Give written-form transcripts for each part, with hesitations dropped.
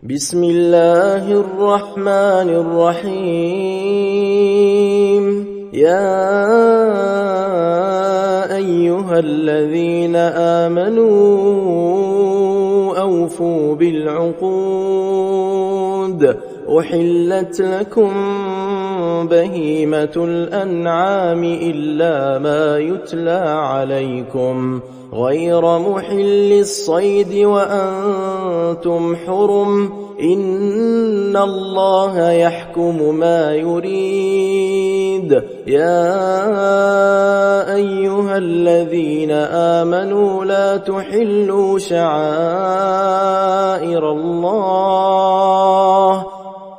بسم الله الرحمن الرحيم. يا أيها الذين آمنوا أوفوا بالعقود. أحلت لكم بهيمة الأنعام إلا ما يتلى عليكم غير محل الصيد وأنتم حرم. إن الله يحكم ما يريد. يا أيها الذين آمنوا لا تحلوا شعائر الله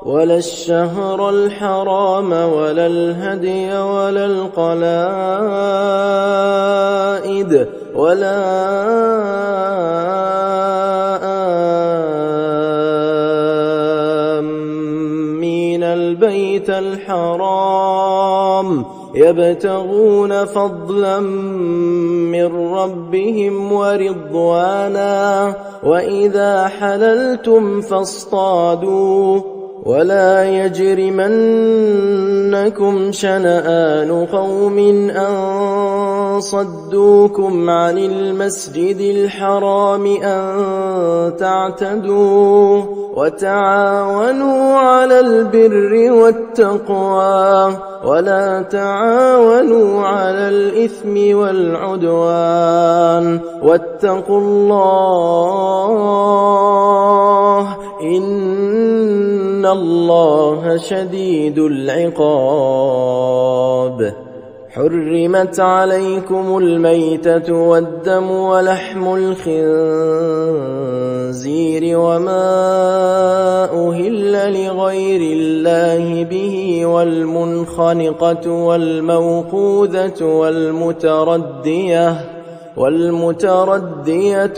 ولا الشهر الحرام ولا الهدي ولا القلائد ولا آمين البيت الحرام يبتغون فضلا من ربهم ورضوانا. وإذا حللتم فاصطادوا ولا يجرمنكم شنآن قوم أن صدوكم عن المسجد الحرام أن تعتدوا. وتعاونوا على البر والتقوى ولا تعاونوا على الإثم والعدوان. واتقوا الله إن الله شديد العقاب. حرمت عليكم الميتة والدم ولحم الخنزير وما أهل لغير الله به والمنخنقة والموقوذة والمتردية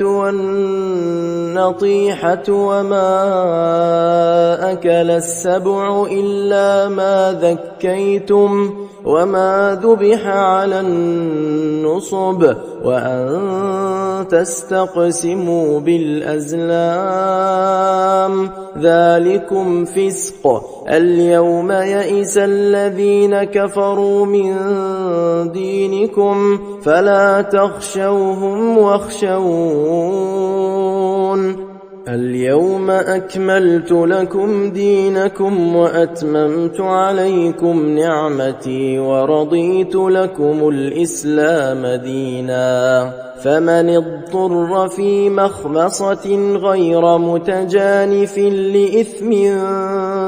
والنطيحة وما أكل السبع إلا ما ذكيتم وما ذبح على النصب وأن تستقسموا بالأزلام ذلكم فسق. اليوم يئس الذين كفروا من دينكم فلا تخشوهم واخشون. اليوم أكملت لكم دينكم وأتممت عليكم نعمتي ورضيت لكم الإسلام دينا. فمن اضطر في مخمصة غير متجانف لإثم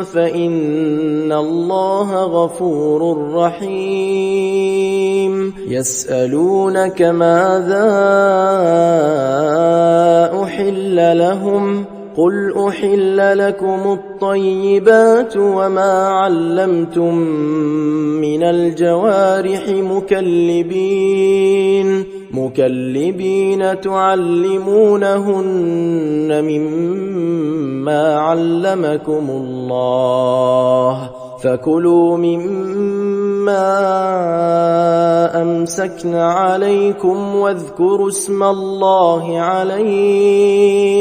فإن الله غفور رحيم. يسألونك ماذا أحل لهم قل أحل لكم الطيبات وما علمتم من الجوارح مكلبين تعلمونهن مما علمكم الله فكلوا مما أمسكن عليكم واذكروا اسم الله عليه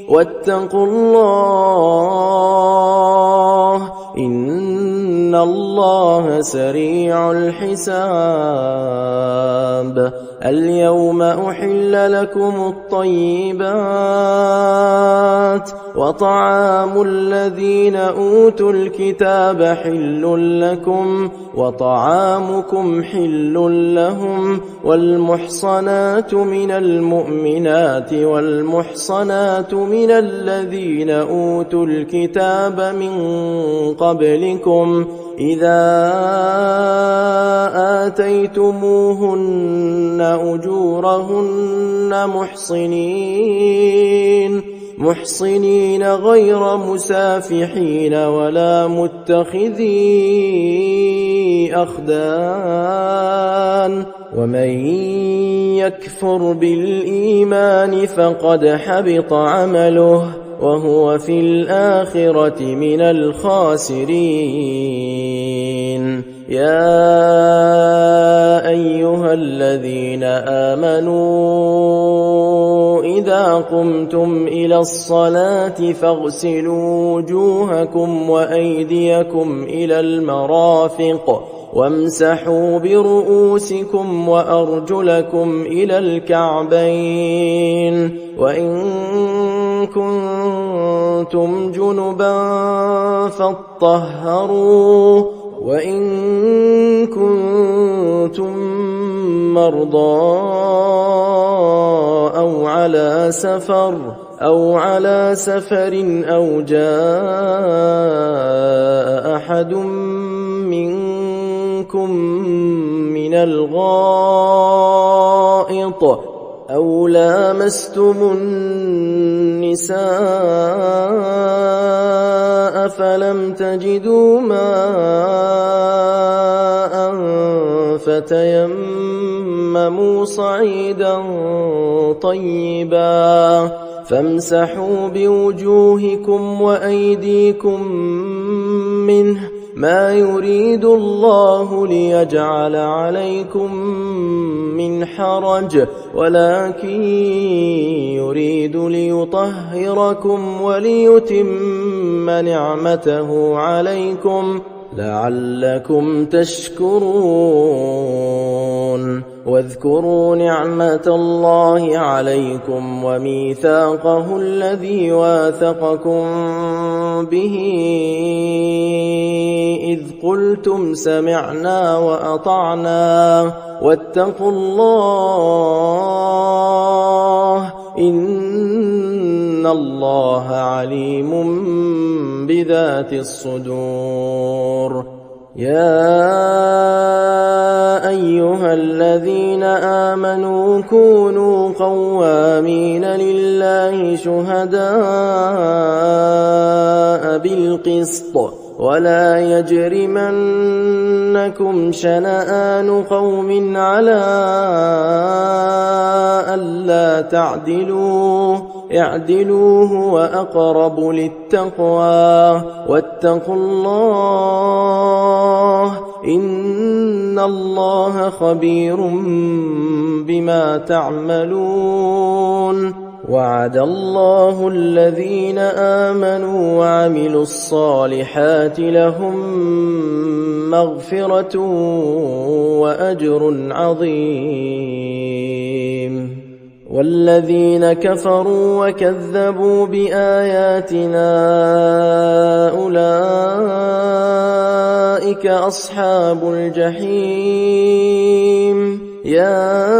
واتقوا الله إن الله سريع الحساب. اليوم أحل لكم الطيبات وطعام الذين أوتوا الكتاب حل لكم وطعامكم حل لهم. والمحصنات من المؤمنات والمحصنات من الذين أوتوا الكتاب من قبلكم إذا آتيتموهن أجورهن محصنين غير مسافحين ولا متخذي أخدان. ومن يكفر بالإيمان فقد حبط عمله وهو في الآخرة من الخاسرين. يا أيها الذين آمنوا إذا قمتم إلى الصلاة فاغسلوا وجوهكم وأيديكم إلى المرافق وامسحوا برؤوسكم وأرجلكم إلى الكعبين وإن كنتم جنبا فاطهروا وإن كنتم مرضى أو على سفر أو جاء أحد منكم من الغائط أو لامستم النساء فلم تجدوا ماء فتيمموا صعيدا طيبا فامسحوا بوجوهكم وأيديكم منه ما يريد الله ليجعل عليكم من حرج ولكن يريد ليطهركم وليتم نعمته عليكم لعلكم تشكرون واذكروا نعمة الله عليكم وميثاقه الذي واثقكم به إذ قلتم سمعنا وأطعنا واتقوا الله إن الله عليم بذات الصدور يا أيها الذين آمنوا كونوا قوامين لله شهداء بالقسط ولا يجرمنكم شنآن قوم على ألا تعدلوا اعدلوا هو أقرب للتقوى واتقوا الله إن الله خبير بما تعملون وعد الله الذين آمنوا وعملوا الصالحات لهم مغفرة وأجر عظيم والذين كفروا وكذبوا بآياتنا أولئك أصحاب الجحيم يا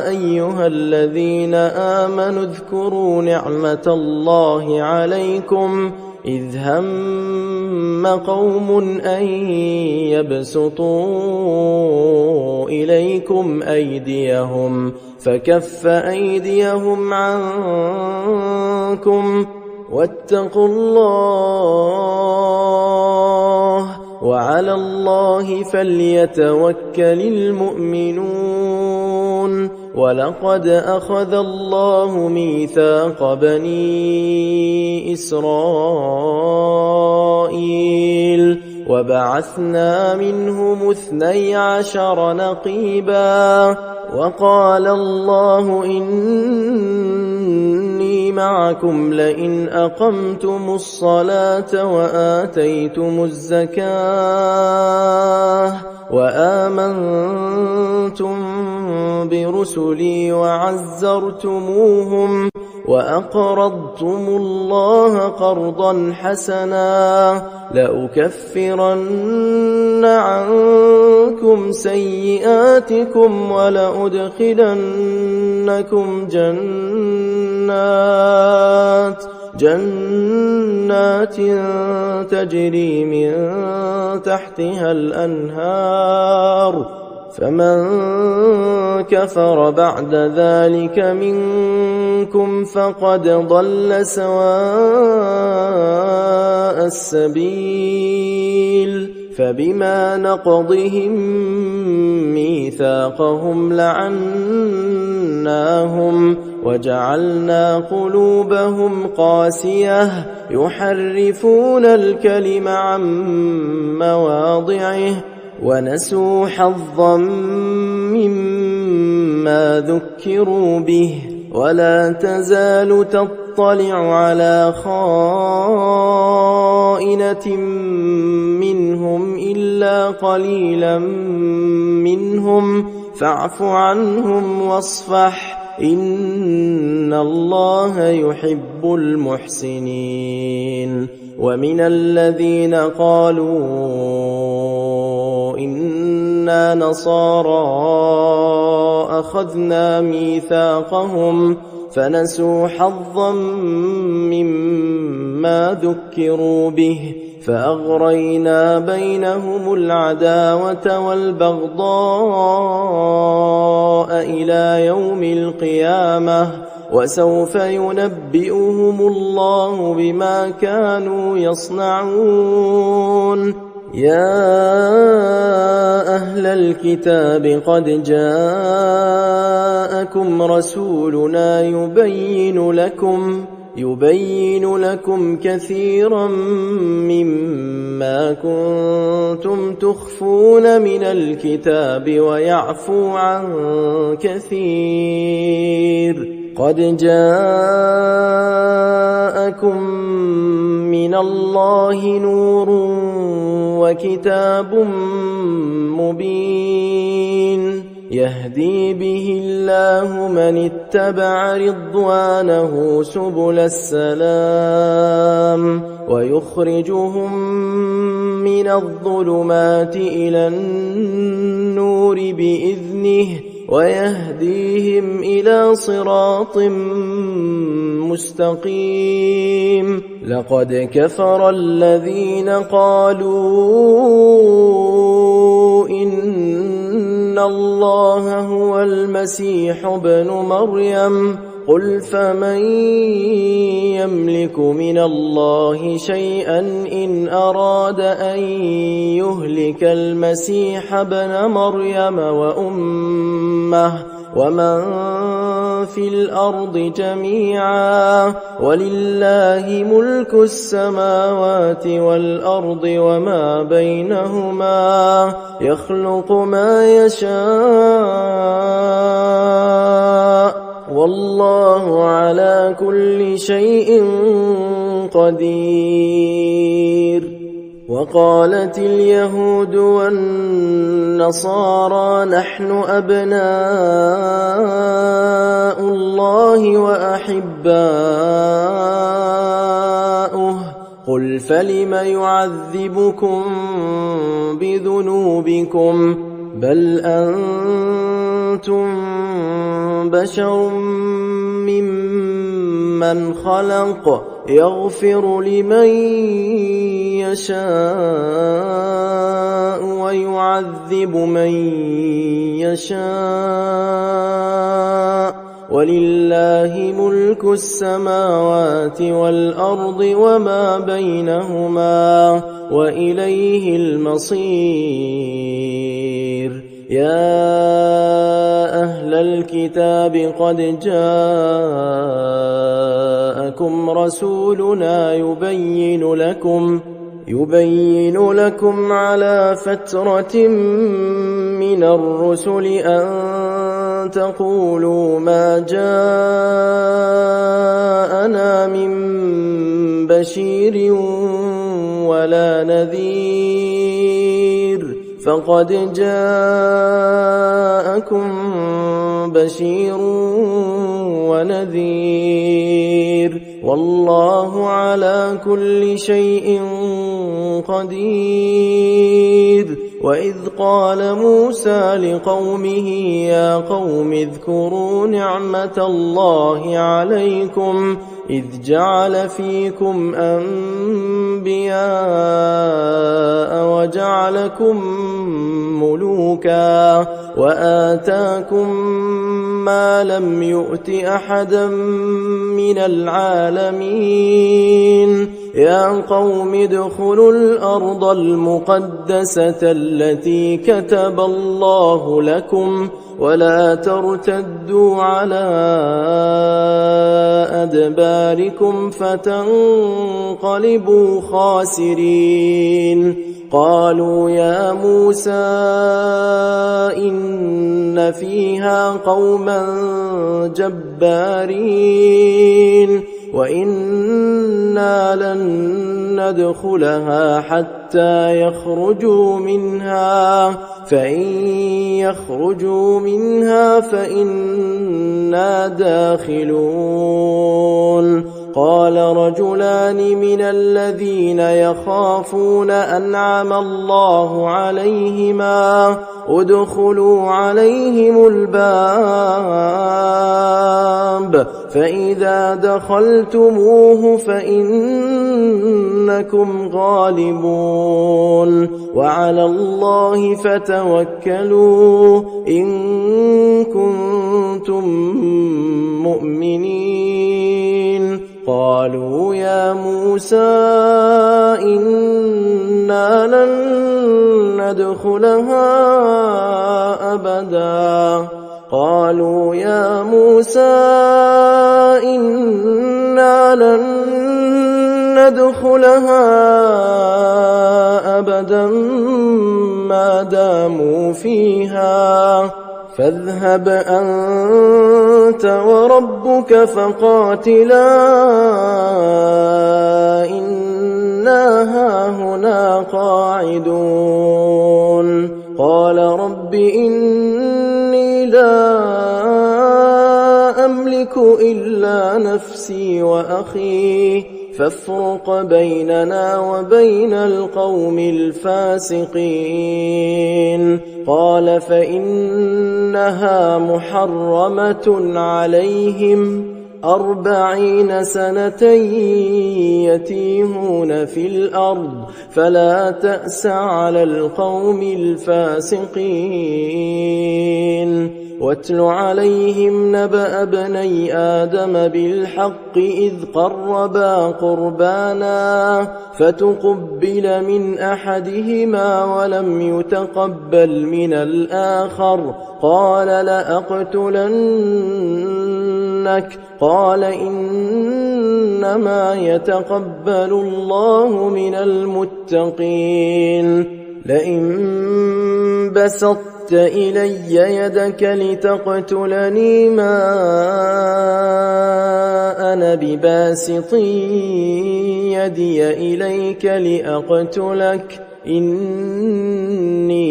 أيها الذين آمنوا اذكروا نعمة الله عليكم إذ هم قوم أن يبسطوا إليكم أيديهم فكف أيديهم عنكم واتقوا الله وعلى الله فليتوكل المؤمنون ولقد أخذ الله ميثاق بني إسرائيل وبعثنا منهم 12 نقيبا وقال الله إني معكم لئن أقمتم الصلاة وآتيتم الزكاة وآمنتم برسلي وعزرتموهم وأقرضتم الله قرضا حسنا لأكفرن عنكم سيئاتكم ولأدخلنكم جنات تجري من تحتها الأنهار فمن كفر بعد ذلك منكم فقد ضل سواء السبيل فبما نقضهم ميثاقهم لعناهم وجعلنا قلوبهم قاسية يحرفون الكلم عن مواضعه ونسوا حظا مما ذكروا به ولا تزال تطلع على خائنة منهم إلا قليلا منهم فاعف عنهم واصفح إن الله يحب المحسنين. ومن الذين قالوا إنا نصارى أخذنا ميثاقهم فنسوا حظا مما ذكروا به فأغرينا بينهم العداوة والبغضاء إلى يوم القيامة وسوف ينبئهم الله بما كانوا يصنعون. يا أهل الكتاب قد جاءكم رسولنا يبين لكم كثيرا مما كنتم تخفون من الكتاب ويعفو عن كثير. قد جاءكم من الله نور وكتاب مبين يهدي به الله من اتبع رضوانه سبل السلام ويخرجهم من الظلمات إلى النور بإذنه ويهديهم إلى صراط مستقيم. لقد كفر الذين قالوا إن الله هو المسيح ابن مريم قل فمن يملك من الله شيئا إن أراد أن يهلك المسيح ابن مريم وأمه ومن في الأرض جميعا ولله ملك السماوات والأرض وما بينهما يخلق ما يشاء والله على كل شيء قدير. وقالت اليهود والنصارى نحن أبناء الله وأحباؤه قل فلم يعذبكم بذنوبكم بل أنتم بشر ممن خلق يغفر لمن يشاء ويعذب من يشاء ولله ملك السماوات والأرض وما بينهما وإليه المصير. يا أهل الكتاب قد جاءكم رسولنا يبين لكم على فترة من الرسل أن تقولوا ما جاءنا من بشير ولا نذير فقد جاءكم بشير ونذير والله على كل شيء قدير. وإذ قال موسى لقومه يا قوم اذكروا نعمة الله عليكم إذ جعل فيكم أنبياء وجعلكم ملوكا وآتاكم ما لم يؤت أحدا من العالمين يا قوم ادخلوا الأرض المقدسة التي كتب الله لكم ولا ترتدوا على أدباركم فتنقلبوا خاسرين قالوا يا موسى إن فيها قوما جبارين وإنا لن ندخلها حتى يخرجوا منها فإن يخرجوا منها فإنا داخلون قال رجلان من الذين يخافون أنعم الله عليهما ادخلوا عليهم الباب فإذا دخلتموه فإنكم غالبون وعلى الله فتوكلوا إن كنتم مؤمنين قالوا يا موسى إنا لن ندخلها أبدا قالوا يا موسى إنا لن ندخلها أبدا ما داموا فيها فاذهب أنت وربك فقاتلا إنا هاهنا قاعدون قال رب إني لا أملك إلا نفسي وأخي فافرق بيننا وبين القوم الفاسقين قال فإنها محرمة عليهم 40 سنة يتيهون في الأرض فلا تأس على القوم الفاسقين واتل عليهم نبأ ابني آدم بالحق إذ قربا قربانا فتقبل من أحدهما ولم يتقبل من الآخر قال لأقتلنك قال إنما يتقبل الله من المتقين لئن بسطت إلي يدك لتقتلني ما أنا بباسط يدي إليك لأقتلك إني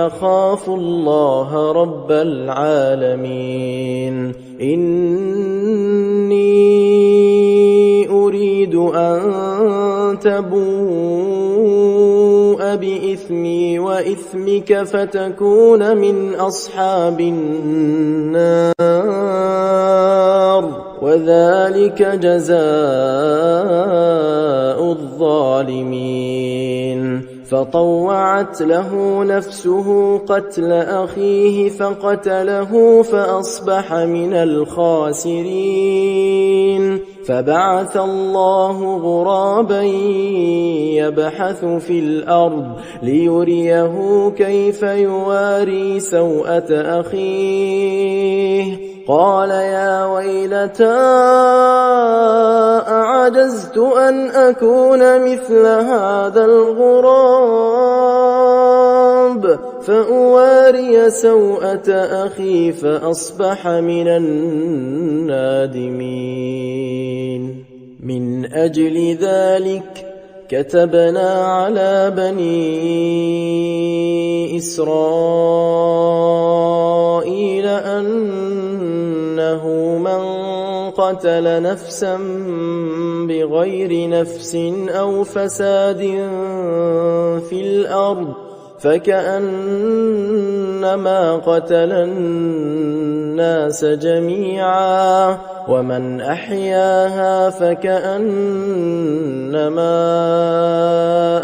أخاف الله رب العالمين إني أريد أن تبوء بإثمي وإثمك فتكون من أصحاب النار وذلك جزاء الظالمين فطوعت له نفسه قتل أخيه فقتله فأصبح من الخاسرين فبعث الله غرابا يبحث في الأرض ليريه كيف يواري سوءة أخيه قال يا ويلتى أعجزت أن أكون مثل هذا الغراب فأواري سوءة أخي فأصبح من النادمين من أجل ذلك كتبنا على بني إسرائيل أنه من قتل نفسا بغير نفس أو فساد في الأرض فكأنما قتل الناس جميعا ومن أحياها فكأنما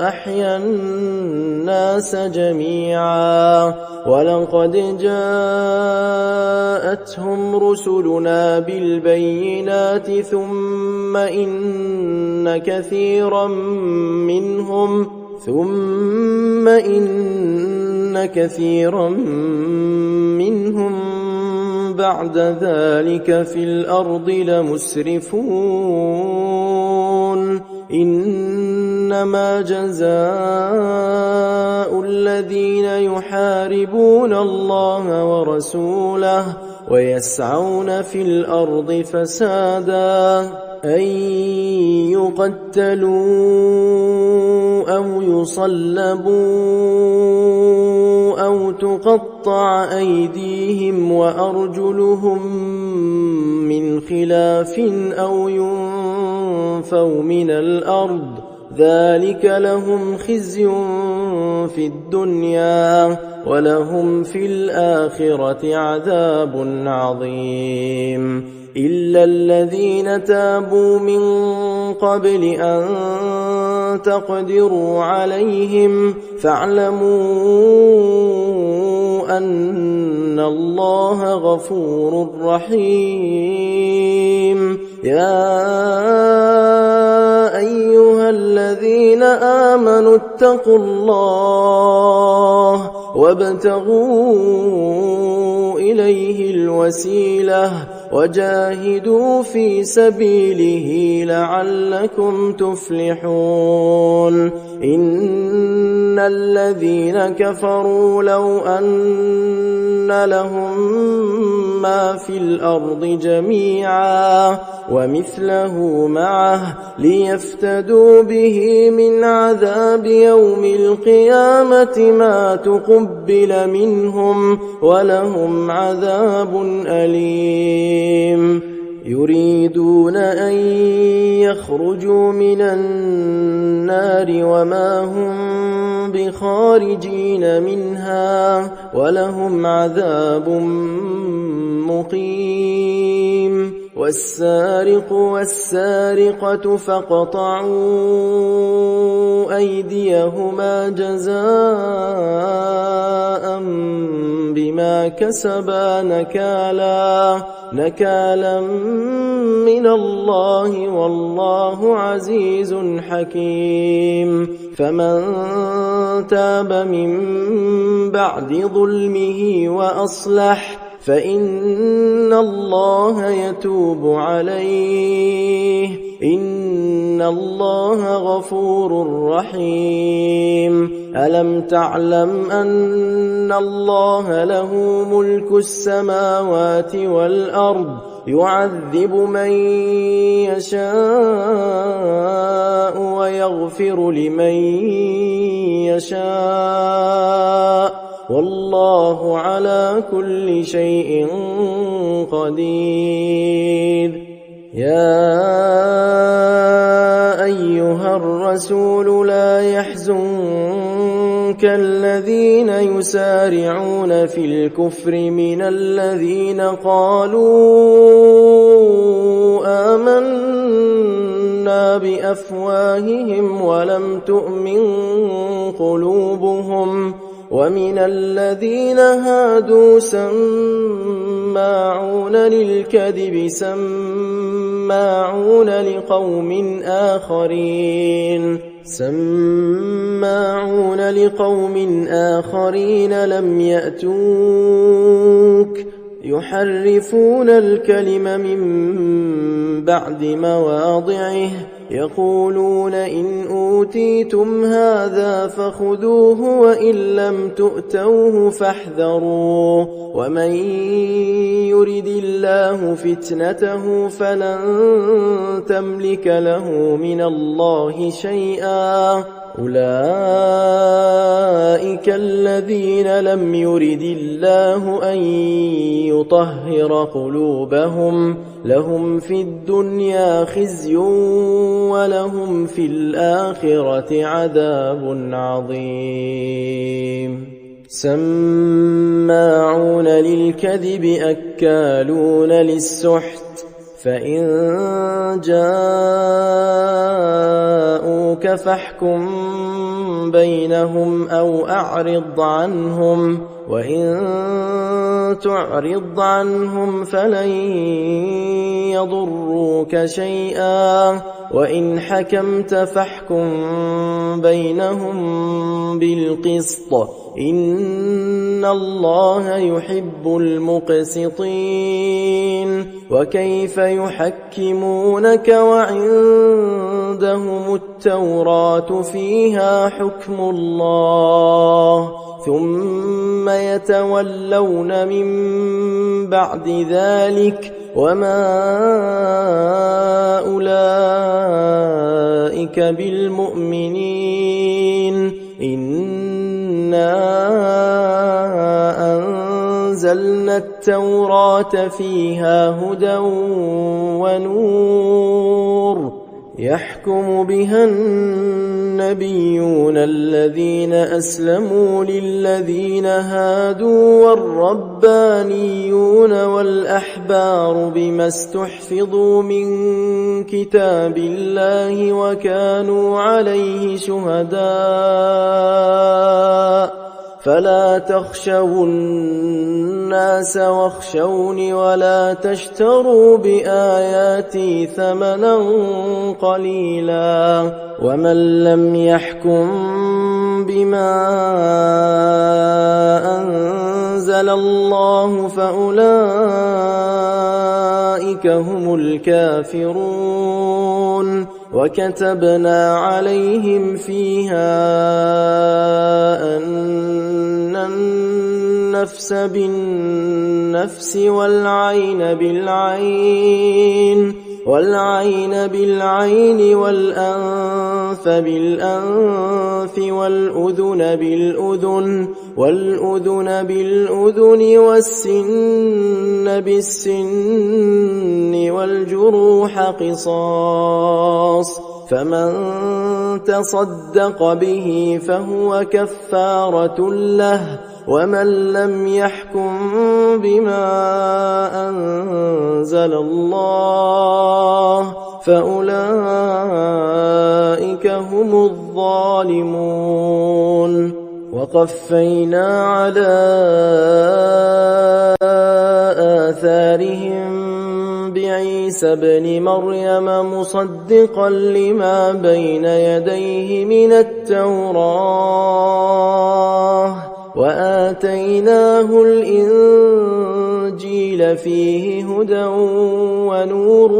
أحيا الناس جميعا ولقد جاءتهم رسلنا بالبينات ثم إن كثيرا منهم بعد ذلك في الأرض لمسرفون إنما جزاء الذين يحاربون الله ورسوله ويسعون في الأرض فسادا أن يقتلوا أو يصلبوا أو تقطع أيديهم وأرجلهم من خلاف أو ينفوا من الأرض ذلك لهم خزي في الدنيا ولهم في الآخرة عذاب عظيم إلا الذين تابوا من قبل أن تقدروا عليهم فاعلموا أن الله غفور رحيم يا أيها الذين آمنوا اتقوا الله وابتغوا إليه الوسيلة وجاهدوا في سبيله لعلكم تفلحون إن الذين كفروا لو أن لهم ما في الأرض جميعا ومثله معه ليفتدوا به من عذاب يوم القيامة ما تقبل منهم ولهم عذاب أليم يريدون أن يخرجوا من النار وما هم بخارجين منها ولهم عذاب مقيم والسارق والسارقة فاقطعوا أيديهما جزاء بما كسبا نكالا من الله والله عزيز حكيم فمن تاب من بعد ظلمه وأصلح فإن الله يتوب عليه إن الله غفور رحيم ألم تعلم أن الله له ملك السماوات والأرض يعذب من يشاء ويغفر لمن يشاء والله على كل شيء قدير يا أيها الرسول لا يحزنك الذين يسارعون في الكفر من الذين قالوا آمنا بأفواههم ولم تؤمن قلوبهم ومن الذين هادوا سماعون للكذب سماعون لقوم آخرين لم يأتوك يحرفون الكلم من بعد مواضعه يقولون إن أوتيتم هذا فخذوه وإن لم تؤتوه فاحذروا ومن يرد الله فتنته فلن تملك له من الله شيئا أولئك الذين لم يرد الله أن يطهر قلوبهم لهم في الدنيا خزي ولهم في الآخرة عذاب عظيم سماعون للكذب أكالون للسحت فإن جاءوك فاحكم بينهم أو أعرض عنهم وإن تعرض عنهم فلن يضروك شيئا وإن حكمت فاحكم بينهم بالقسط إن الله يحب المقسطين وكيف يحكمونك وعندهم التوراة فيها حكم الله ثم يتولون من بعد ذلك وما أولئك بالمؤمنين إنا أنزلنا التوراة فيها هدى ونور يحكم بها النبيون الذين أسلموا للذين هادوا والربانيون والأحبار بما استحفظوا من كتاب الله وكانوا عليه شهداء فلا تخشوا الناس واخشوني ولا تشتروا بآياتي ثمنا قليلا ومن لم يحكم بما أنزل الله فأولئك هم الكافرون وكتبنا عليهم فيها أن النفس بالنفس والعين بالعين والأنف بالأنف والأذن بالأذن والسن بالسن والجروح قصاص فمن تصدق به فهو كفارة له ومن لم يحكم بما أنزل الله فأولئك هم الظالمون وقفينا على آثارهم بعيسى ابن مريم مصدقا لما بين يديه من التوراة وآتيناه الإنجيل فيه هدى ونور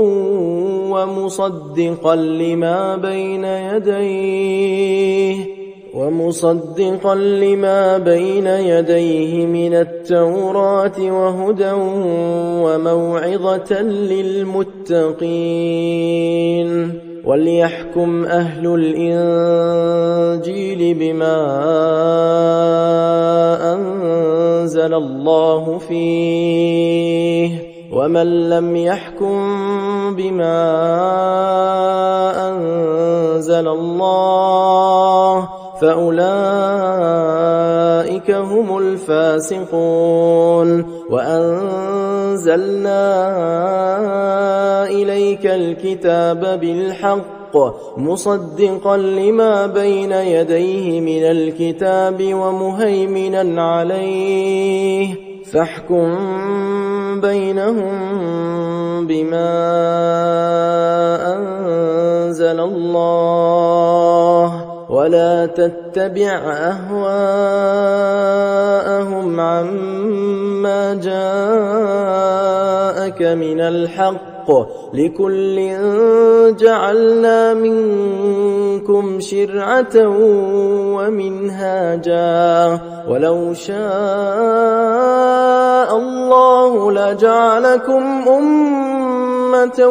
ومصدقا لما بين يديه من التوراة وهدى وموعظة للمتقين وليحكم أهل الإنجيل بما أنزل الله فيه ومن لم يحكم بما أنزل الله فأولئك هم الفاسقون وأنزلنا إليك الكتاب بالحق مصدقا لما بين يديه من الكتاب ومهيمنا عليه فاحكم بينهم بما أنزل الله ولا تتبع أهواءهم عما جاءك من الحق لكل جعلنا منكم شرعة ومنهاجا ولو شاء الله لجعلكم أمة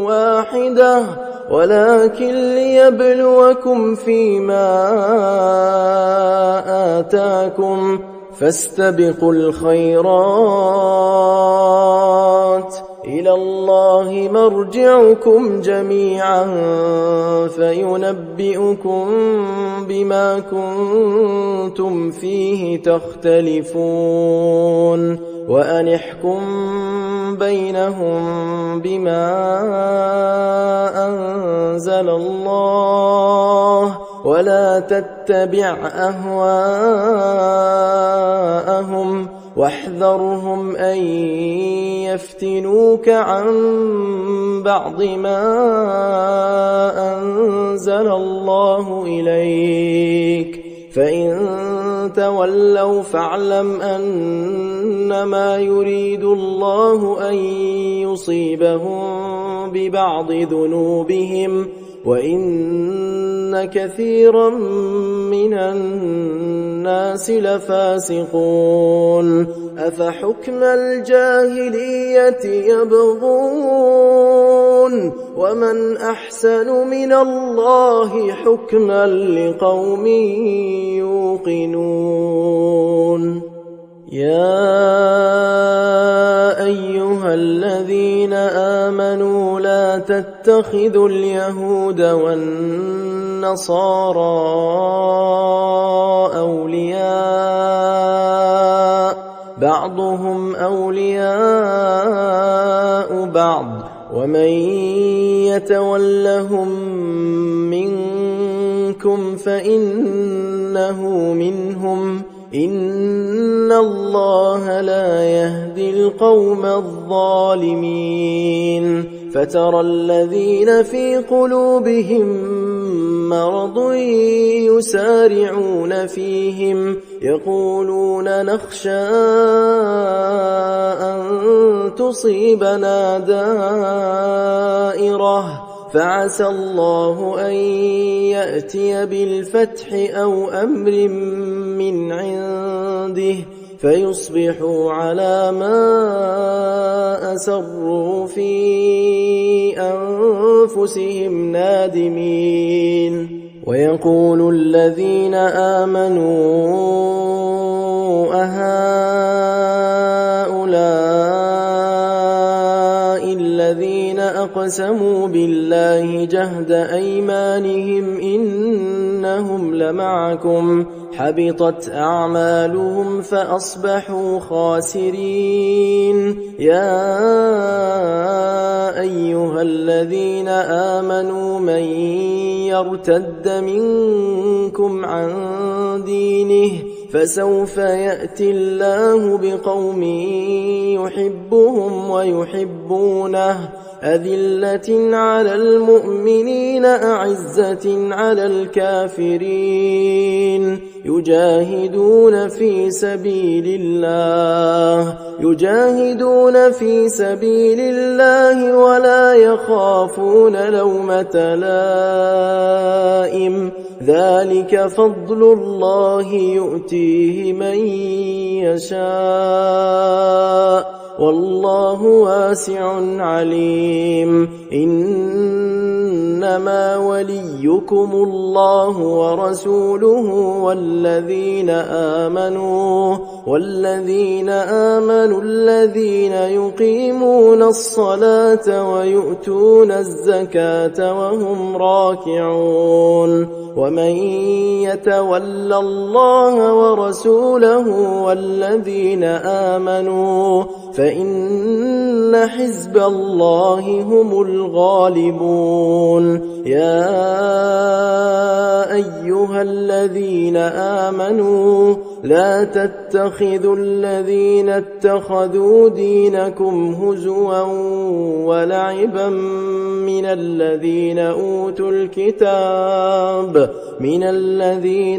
واحدة ولكن ليبلوكم فيما آتاكم فاستبقوا الخيرات إلى الله مرجعكم جميعا فينبئكم بما كنتم فيه تختلفون وأن احكم بينهم بما أنزل الله ولا تتبع أهواءهم واحذرهم أن يفتنوك عن بعض ما أنزل الله إليك فإن تولوا فاعلم أنما يريد الله أن يصيبهم ببعض ذنوبهم وإن كثيرا من الناس لفاسقون أفحكم الجاهلية يبغون ومن أحسن من الله حكما لقوم يوقنون يا أيها الذين آمنوا لا تتخذوا اليهود والنصارى أولياء بعضهم أولياء بعض ومن يتولهم منكم فإنه منهم إن الله لا يهدي القوم الظالمين فترى الذين في قلوبهم مرض يسارعون فيهم يقولون نخشى أن تصيبنا دائرة فعسى الله أن يأتي بالفتح أو أمر من عنده فيصبحوا على ما أسروا في أنفسهم نادمين ويقول الذين آمنوا أهؤلاء الذين أقسموا بالله جهد أيمانهم إنهم لمعكم حبطت أعمالهم فأصبحوا خاسرين يا أيها الذين آمنوا من يرتد منكم عن دينه فسوف يأتي الله بقوم يحبهم ويحبونه أذلة على المؤمنين أعزة على الكافرين يجاهدون في سبيل الله ولا يخافون لومة لائم ذلك فضل الله يؤتيه من يشاء والله واسع عليم إنما وليكم الله ورسوله والذين آمنوا الذين يقيمون الصلاة ويؤتون الزكاة وهم راكعون ومن يتول الله ورسوله والذين آمنوا فإن حزب الله هم الغالبون يا أيها الذين آمنوا لا تتخذوا الذين اتخذوا دينكم هزوا ولعبا من الذين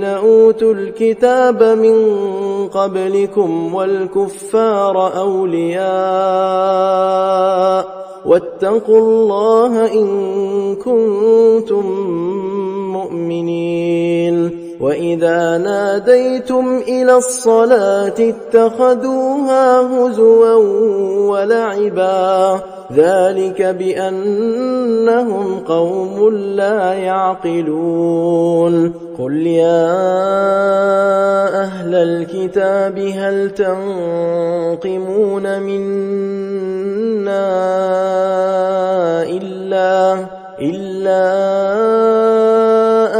أوتوا الكتاب من قبلكم والكفار أولياء واتقوا الله إن كنتم مؤمنين وإذا ناديتم إلى الصلاة اتخذوها هزوا ولعبا ذلك بأنهم قوم لا يعقلون قل يا أهل الكتاب هل تنقمون منا إلا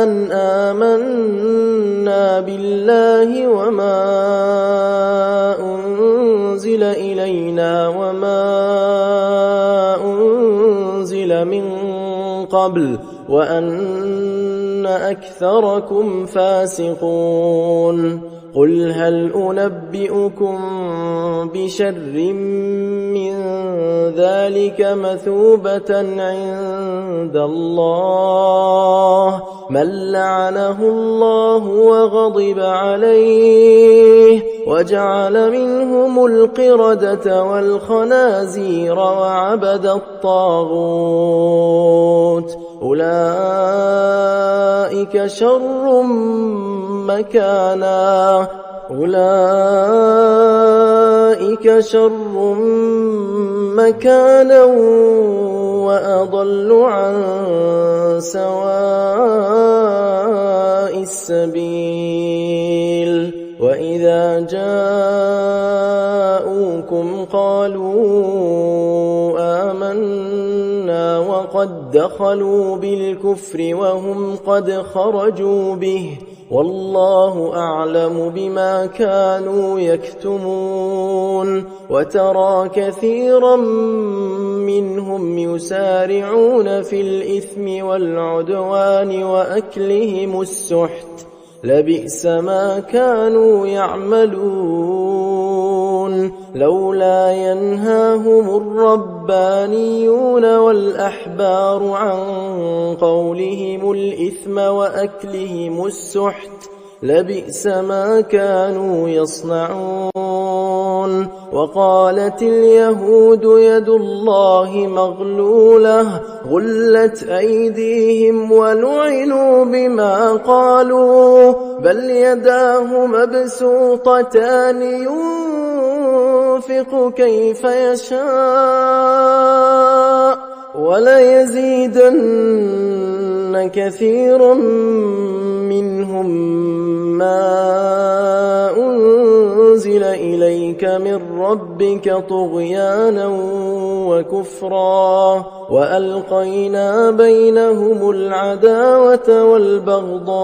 أن آمنا بالله وما أنزل إلينا وما أنزل من قبل وأن أكثركم فاسقون قل هل أنبئكم بشر من ذلك مثوبة عند الله من لعنه الله وغضب عليه وجعل منهم القردة والخنازير وعبد الطاغوت أولئك شر مكانا وأضل عن سواء السبيل وإذا جاءوكم قالوا آمنا وقد دخلوا بالكفر وهم قد خرجوا به والله أعلم بما كانوا يكتمون وترى كثيرا منهم يسارعون في الإثم والعدوان وأكلهم السحت لبئس ما كانوا يعملون لولا ينهاهم الربانيون والأحبار عن قولهم الإثم وأكلهم السحت لبئس ما كانوا يصنعون وقالت اليهود يد الله مغلولة غلت أيديهم ولعنوا بما قالوا بل يداه مبسوطتان ينفق كيف يشاء وليزيدن كثيرا منهم ما أنزل إليك من ربك طغيانا وكفرا وألقينا بينهم العداوة والبغضاء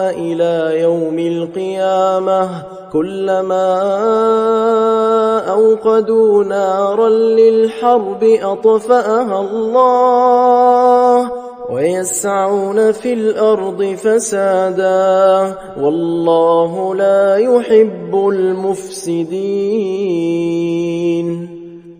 إلى يوم القيامة كلما أوقدوا نارا للحرب أطفأها الله ويسعون في الأرض فسادا والله لا يحب المفسدين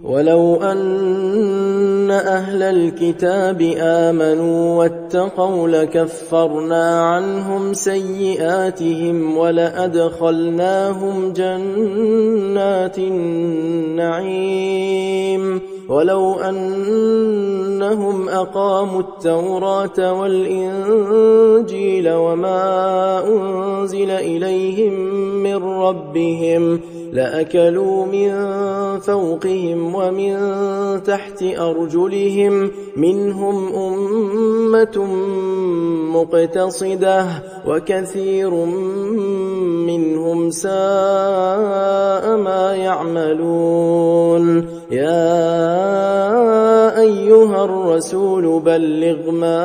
ولو أن أهل الكتاب آمنوا واتقوا لكفرنا عنهم سيئاتهم ولأدخلناهم جنات النعيم ولو أنهم أقاموا التوراة والإنجيل وما أنزل إليهم من ربهم لأكلوا من فوقهم ومن تحت أرجلهم منهم أمة مقتصدة وكثير منهم ساء ما يعملون يا أيها الرسول بلغ ما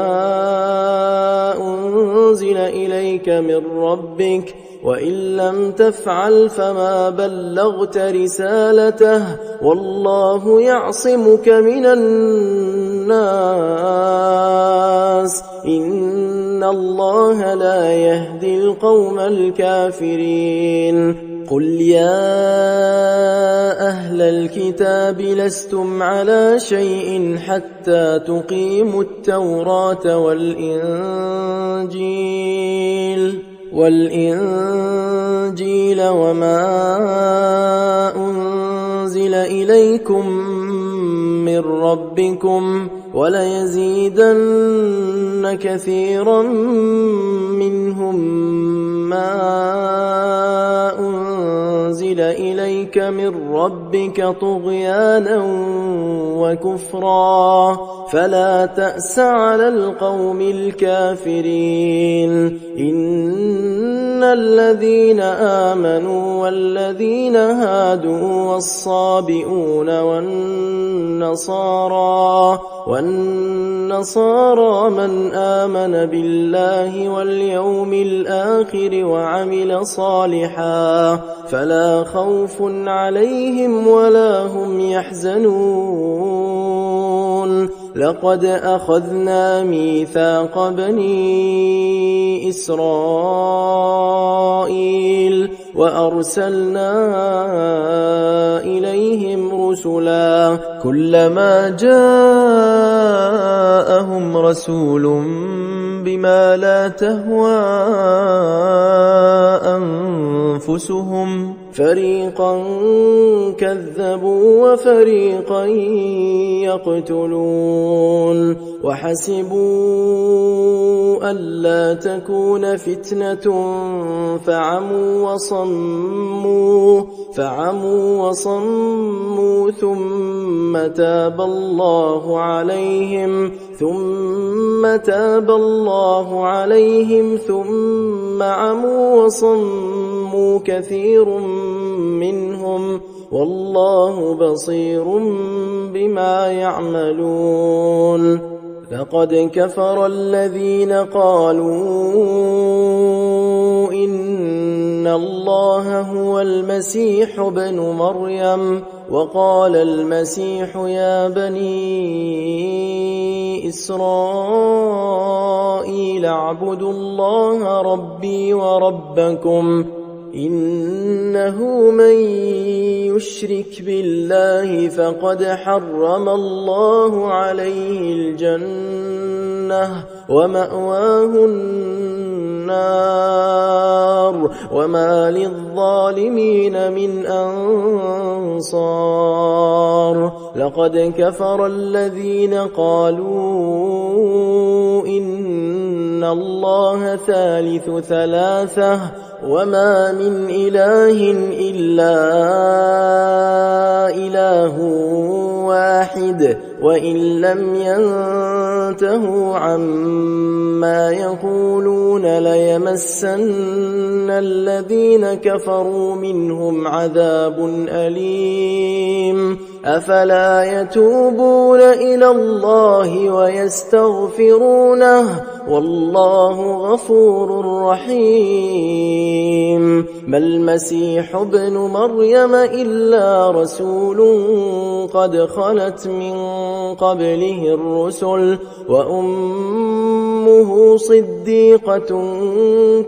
أنزل إليك من ربك وإن لم تفعل فما بلغت رسالته والله يعصمك من الناس إن الله لا يهدي القوم الكافرين قل يا أهل الكتاب لستم على شيء حتى تقيموا التوراة والإنجيل وما أنزل إليكم من ربكم وليزيدن كثيرا منهم ما أنزل إليك من ربك طغيانا وكفرا فلا تأس على القوم الكافرين إن الذين آمنوا والذين هادوا والصابئون والنصارى من آمن بالله واليوم الآخر وعمل صالحا فلا خوف عليهم ولا هم يحزنون لقد أخذنا ميثاق بني إسرائيل وأرسلنا إليهم رسلا كلما جاءهم رسول بما لا تهوى أنفسهم فريقا كذبوا وفريقا يقتلون وحسبوا ألا تكون فتنة فعموا وصموا ثم تاب الله عليهم ثم عموا وصموا كثير منهم والله بصير بما يعملون لقد كفر الذين قالوا إن الله هو المسيح ابن مريم وقال المسيح يا بني إسرائيل اعبدوا الله ربي وربكم إنه من يشرك بالله فقد حرم الله عليه الجنة ومأواه النار وما للظالمين من أنصار لقد كفر الذين قالوا إن الله ثالث ثلاثة وما من إله إلا إله واحد وإن لم ينتهوا عما يقولون ليمسن الذين كفروا منهم عذاب أليم أفلا يتوبون إلى الله ويستغفرونه والله غفور رحيم ما المسيح ابن مريم إلا رسول قد خلت من قبله الرسل وأمه صديقة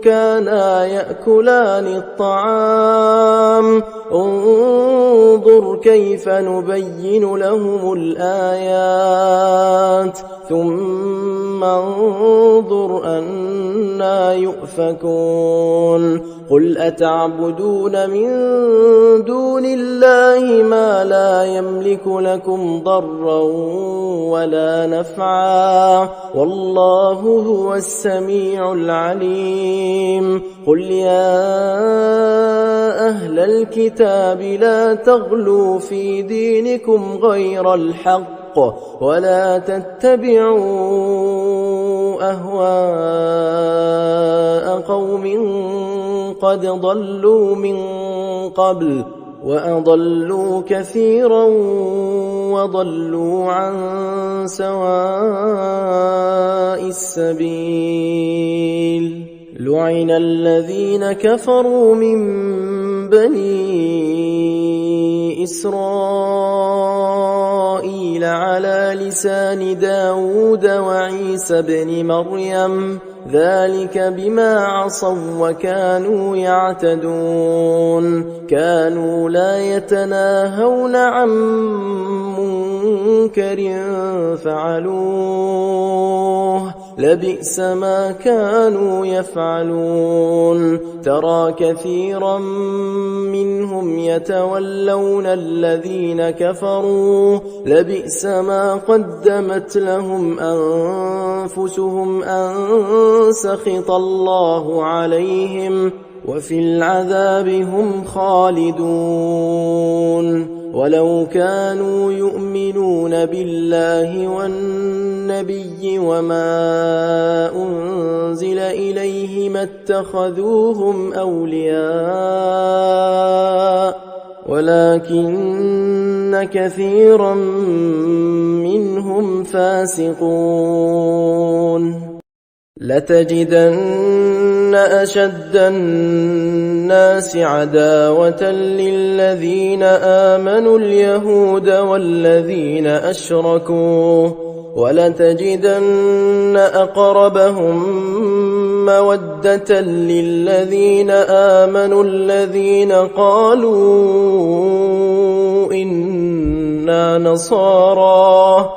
كانا يأكلان الطعام انظر كيف نبين لهم الآيات ثم انظر أنا يؤفكون قل أتعبدون من دون الله ما لا يملك لكم ضرا ولا نفعا والله هو السميع العليم قل يا أهل الكتاب لا تغلوا في دينكم غير الحق ولا تتبعوا أهواء قوم قد ضلوا من قبل وأضلوا كثيرا وضلوا عن سواء السبيل لعن الذين كفروا من بني إسرائيل على لسان داود وعيسى بن مريم ذلك بما عصوا وكانوا يعتدون كانوا لا يتناهون عن منكر فعلوه لبئس ما كانوا يفعلون ترى كثيرا منهم يتولون الذين كفروا لبئس ما قدمت لهم أنفسهم أن سخط الله عليهم وفي العذاب هم خالدون ولو كانوا يؤمنون بالله والنبي وما أنزل إليه ما اتخذوهم أولياء ولكن كثيرا منهم فاسقون لتجدن أشد الناس عداوة للذين آمنوا اليهود والذين أشركوا ولتجدن أقربهم مودة للذين آمنوا الذين قالوا إنا نصارى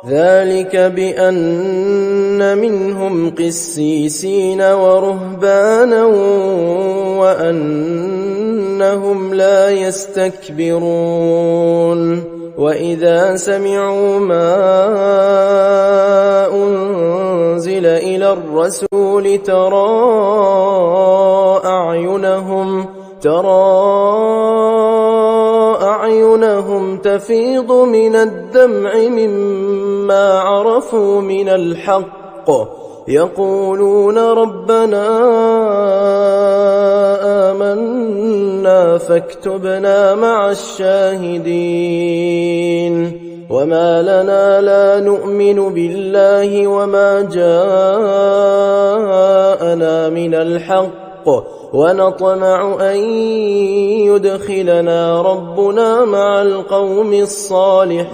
ذلك بأن منهم قسيسين ورهبانا وأنهم لا يستكبرون وإذا سمعوا ما أنزل إلى الرسول ترى أعينهم تفيض من الدمع مما عرفوا من الحق يقولون ربنا آمنا فاكتبنا مع الشاهدين وما لنا لا نؤمن بالله وما جاءنا من الحق ونطمع أن يدخلنا ربنا مع القوم الصالحين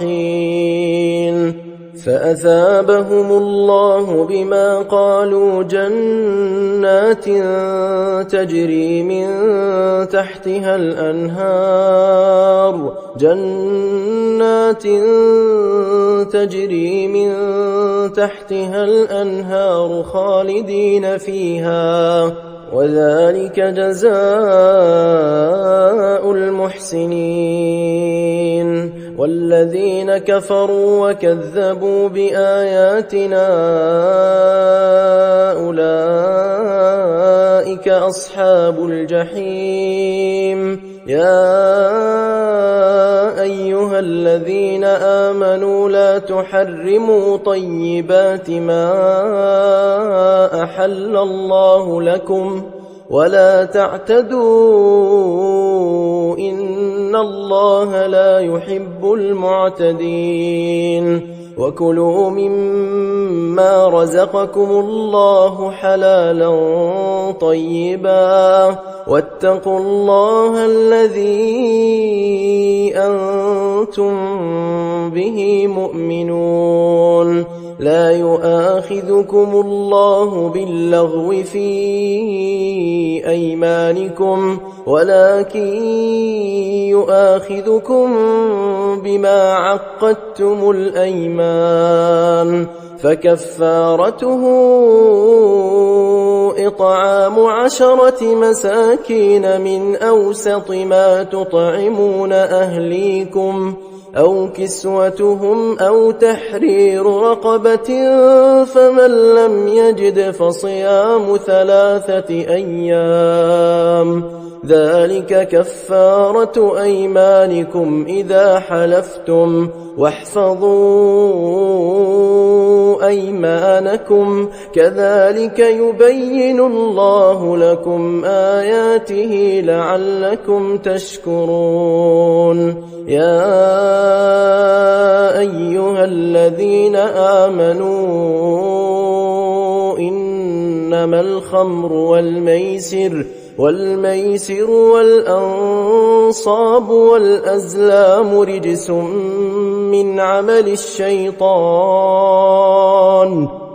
فأثابهم الله بما قالوا جنات تجري من تحتها الأنهار خالدين فيها وذلك جزاء المحسنين والذين كفروا وكذبوا بآياتنا أولئك أصحاب الجحيم يا أيها الذين آمنوا لا تحرموا طيبات ما أحل الله لكم ولا تعتدوا إن الله لا يحب المعتدين وكلوا مما رزقكم الله حلالا طيبا واتقوا الله الذي أنتم به مؤمنون لا يؤاخذكم الله باللغو في أيمانكم ولكن يؤاخذكم بما عقدتم الأيمان فكفارته إطعام 10 مساكين من أوسط ما تطعمون أهليكم أو كسوتهم أو تحرير رقبة فمن لم يجد فصيام 3 أيام ذلك كفارة أيمانكم إذا حلفتم واحفظوا أيمانكم كذلك يبين الله لكم آياته لعلكم تشكرون يا أيها الذين آمنوا إنما الخمر والميسر والأنصاب والأزلام رجس من عمل الشيطان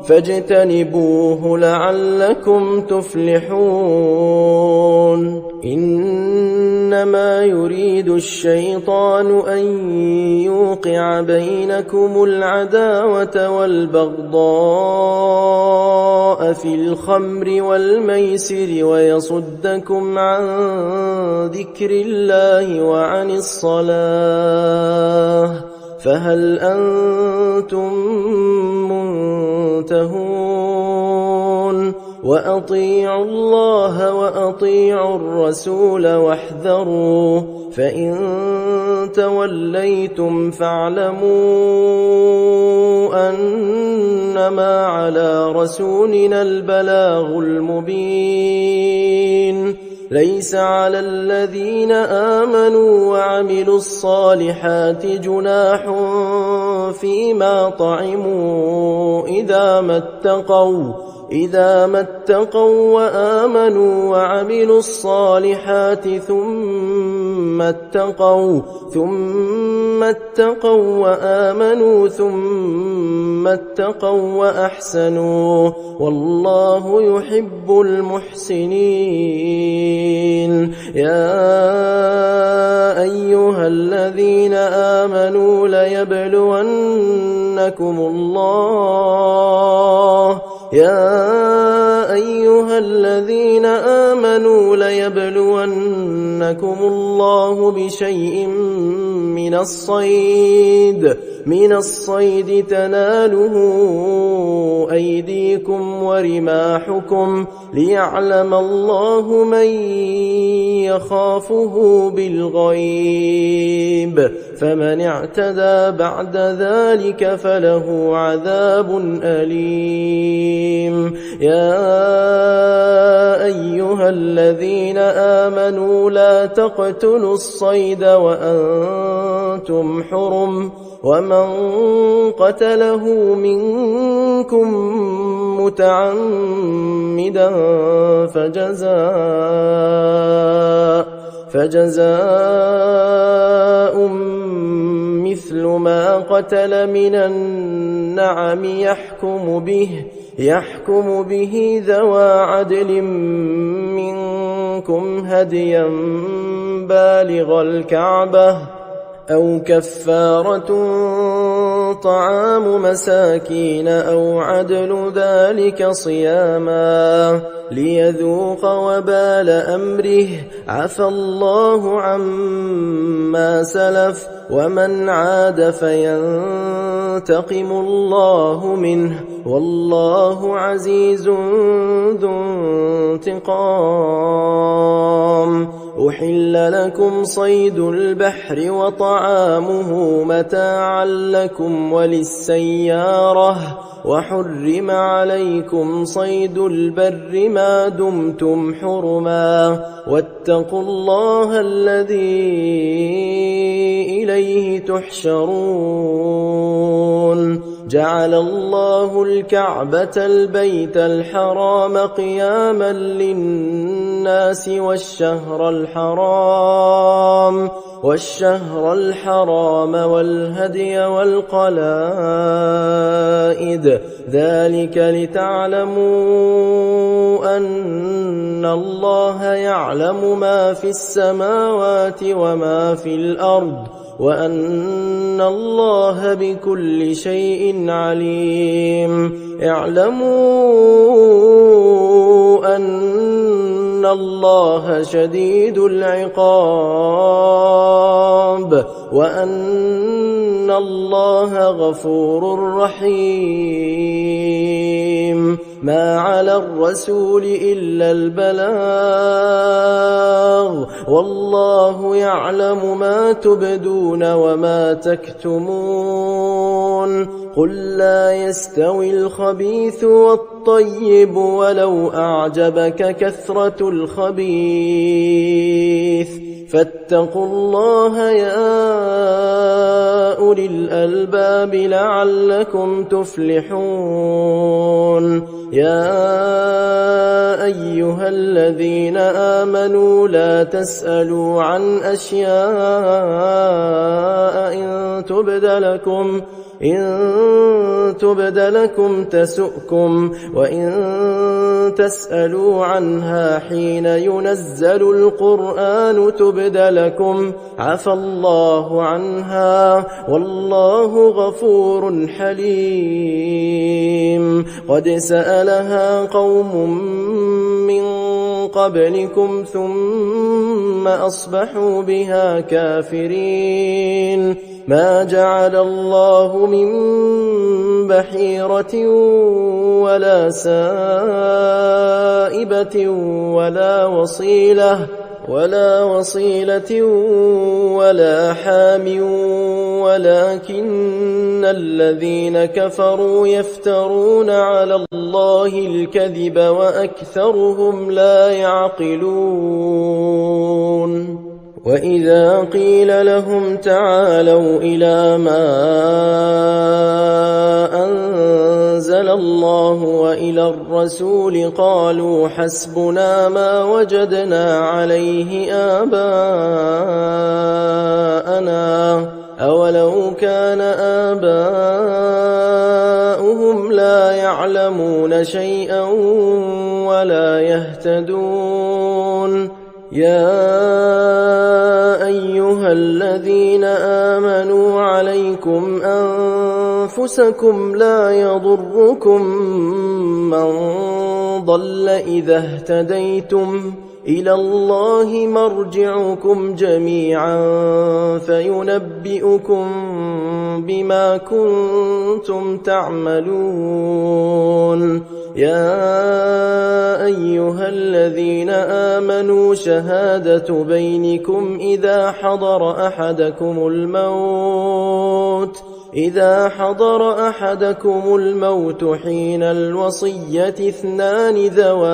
فاجتنبوه لعلكم تفلحون إنما يريد الشيطان أن يوقع بينكم العداوة والبغضاء في الخمر والميسر ويصدكم عن ذكر الله وعن الصلاة فهل أنتم منتهون وأطيعوا الله وأطيعوا الرسول واحذروا فإن توليتم فاعلموا أنما على رسولنا البلاغ المبين ليس على الذين آمنوا وعملوا الصالحات جناح فيما طعموا إذا ما اتقوا وآمنوا وعملوا الصالحات ثم اتقوا وآمنوا ثم اتقوا وأحسنوا والله يحب المحسنين. يا أيها الذين آمنوا ليبلونكم الله بشيء من الصيد تناله أيديكم ورماحكم ليعلم الله من يخافه بالغيب فمن اعتدى بعد ذلك فله عذاب أليم. يا أيها الذين آمنوا لا تقتلوا الصيد وأنتم حرم ومن قتله منكم متعمدا فجزاء مثل ما قتل من النعم يحكم به ذوى عدل منكم هديا بالغ الكعبة أو كفارة طعام مساكين أو عدل ذلك صياما ليذوق وبال أمره عفى الله عما سلف ومن عاد فينتقم الله منه والله عزيز ذو انتقام. أحل لكم صيد البحر وطعامه متاعا لكم وللسيارة وحرم عليكم صيد البر ما دمتم حرما واتقوا الله الذي إليه تحشرون. جعل الله الكعبة البيت الحرام قياما للناس والشهر الحرام والهدي والقلائد ذلك لتعلموا أن الله يعلم ما في السماوات وما في الأرض وأن الله بكل شيء عليم. اعلموا أن الله شديد العقاب وأن الله غفور رحيم. ما على الرسول إلا البلاغ والله يعلم ما تبدون وما تكتمون. قل لا يستوي الخبيث والطيب ولو أعجبك كثرة الخبيث فاتقوا الله يا أولي الألباب لعلكم تفلحون. يا أيها الذين آمنوا لا تسألوا عن أشياء إن تبد لكم تسؤكم وإن تسألوا عنها حين ينزل القرآن تبد لكم عفى الله عنها والله غفور حليم. قد سألها قوم من قبلكم ثم أصبحوا بها كافرين. ما جعل الله من بحيرة ولا سائبة ولا وصيلة ولا حام ولكن الذين كفروا يفترون على الله الكذب وأكثرهم لا يعقلون وإذا قيل لهم تعالوا إلى ما أنزل الله وإلى الرسول قالوا حسبنا ما وجدنا عليه آباءنا أولو كان آباؤهم لا يعلمون شيئا ولا يهتدون يا أيها الذين آمنوا عليكم أنفسكم لا يضركم من ضل إذا اهتديتم إلى الله مرجعكم جميعا فينبئكم بما كنتم تعملون يا أيها الذين آمنوا شهادة بينكم إذا حضر أحدكم الموت حين الوصية اثنان ذوا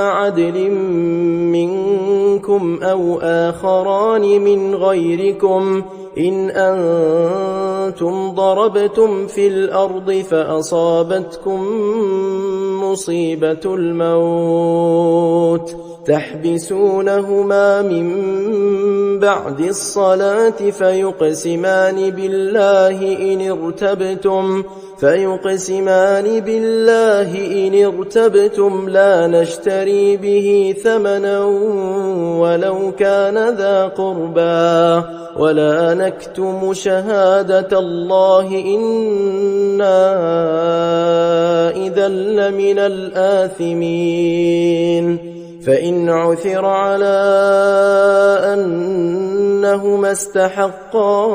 عدل منكم أو آخران من غيركم إن أنتم ضربتم في الأرض فأصابتكم مصيبة الموت تحبسونهما من بعد الصلاة فيقسمان بالله إن ارتبتم لا نشتري به ثمنا ولو كان ذا قربى ولا نكتم شهادة الله إنا إذا لمن الآثمين فإن عثر على أنهما استحقا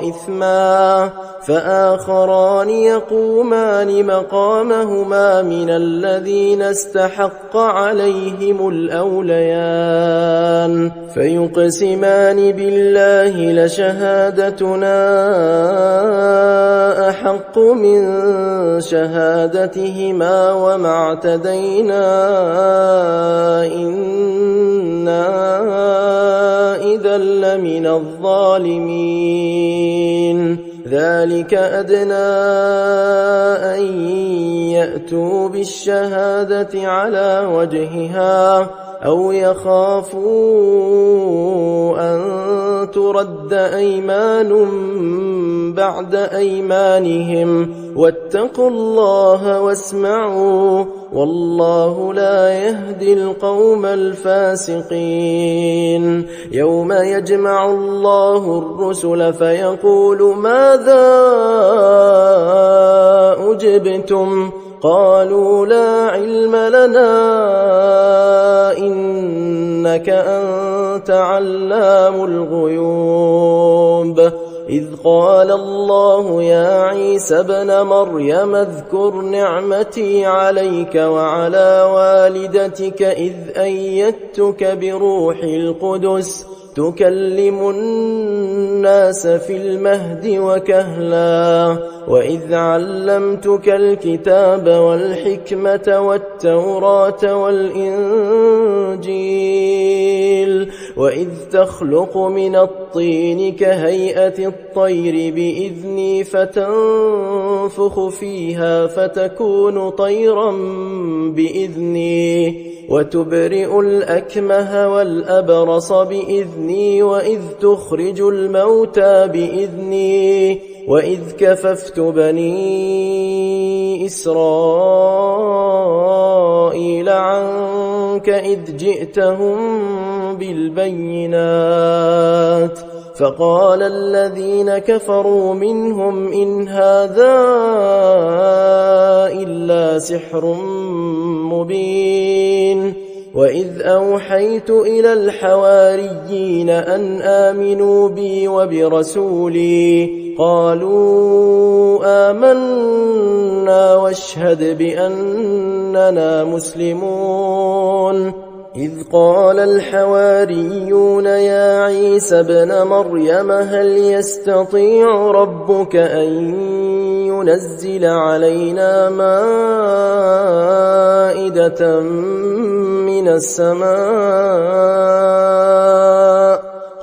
إثما فآخران يقومان مقامهما من الذين استحق عليهم الأوليان فيقسمان بالله لشهادتنا أحق من شهادتهما وما اعتدينا إنا إذا لمن الظالمين ذلك أدنى أن يأتوا بالشهادة على وجهها أو يخافوا أن ترد أيمان بعد أيمانهم واتقوا الله واسمعوا والله لا يهدي القوم الفاسقين يوم يجمع الله الرسل فيقول ماذا أجبتم قالوا لا علم لنا إنك أنت علام الغيوب إذ قال الله يا عيسى ابن مريم اذكر نعمتي عليك وعلى والدتك إذ أيدتك بروح القدس تكلم الناس في المهد وكهلا وإذ علمتك الكتاب والحكمة والتوراة والإنجيل وإذ تخلق من الطين كهيئة الطير بإذني فتنفخ فيها فتكون طيرا بإذني وتبرئ الأكمه والأبرص بإذني وإذ تخرج الموتى بإذني وإذ كففت بني إسرائيل عنك إذ جئتهم بالبينات فقال الذين كفروا منهم إن هذا إلا سحر مبين وإذ أوحيت إلى الحواريين أن آمنوا بي وبرسولي قالوا آمنا واشهد بأننا مسلمون. إذ قال الحواريون يا عيسى ابن مريم هل يستطيع ربك أن ينزل علينا مائدة من السماء؟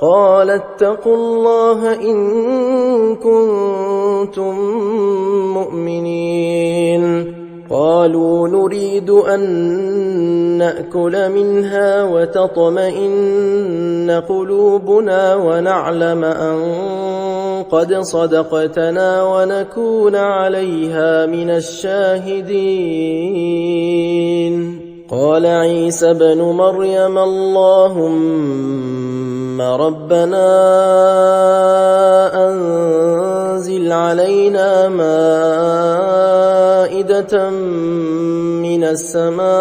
قال اتقوا الله إن كنتم مؤمنين. قالوا نريد أن نأكل منها وتطمئن قلوبنا ونعلم أن قد صدقتنا ونكون عليها من الشاهدين. قال عيسى ابن مريم اللهم ربنا أنزل علينا مائدة من السماء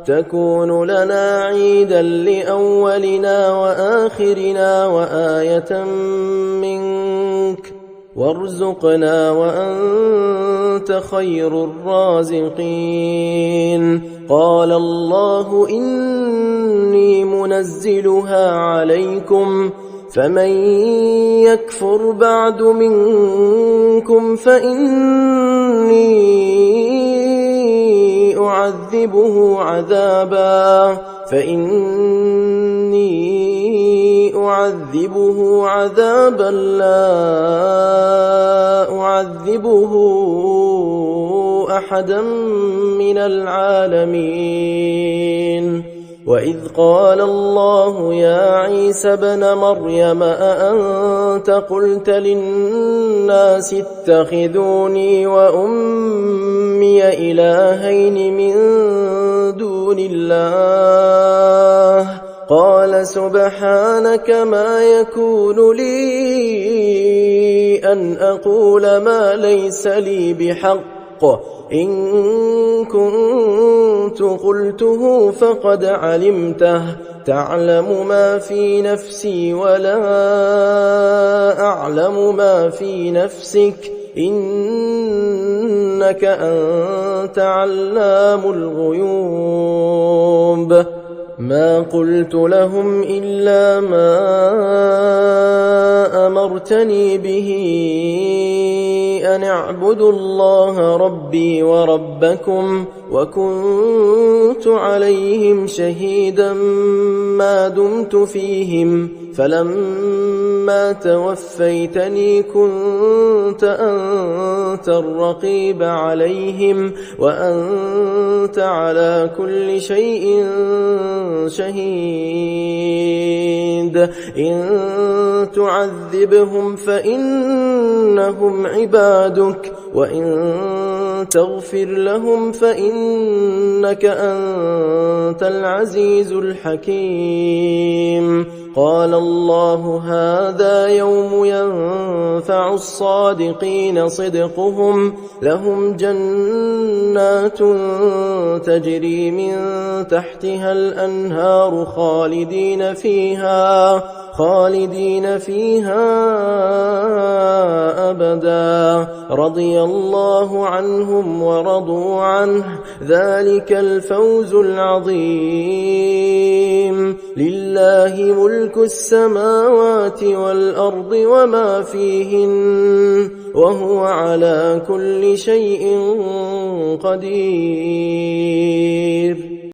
تكون لنا عيدا لأولنا وآخرنا وآية منك وارزقنا وأنت خير الرازقين. قال الله إني منزلها عليكم فمن يكفر بعد منكم فإني أعذبه عذابا لا أعذبه أحدا من العالمين. وإذ قال الله يا عيسى ابن مريم أأنت قلت للناس اتخذوني وأمي إلهين من دون الله؟ قال سبحانك ما يكون لي أن أقول ما ليس لي بحق، إن كنت قلته فقد علمته، تعلم ما في نفسي ولا أعلم ما في نفسك، إنك أنت علام الغيوب. ما قلت لهم إلا ما أمرتني به أن اعبدوا الله ربي وربكم، وكنت عليهم شهيدا ما دمت فيهم، فلما توفيتني كنت أنت الرقيب عليهم وأنت على كل شيء شهيد. إن تعذبهم فإنهم عبادك وإن تغفر لهم فإنك أنت العزيز الحكيم. قال الله هذا يوم ينفع الصادقين صدقهم، لهم جنات تجري من تحتها الأنهار خالدين فيها أبدا، رضي الله عنهم ورضوا عنه، ذلك الفوز العظيم. لله ملك السماوات والأرض وما فيهن، وهو على كل شيء قدير.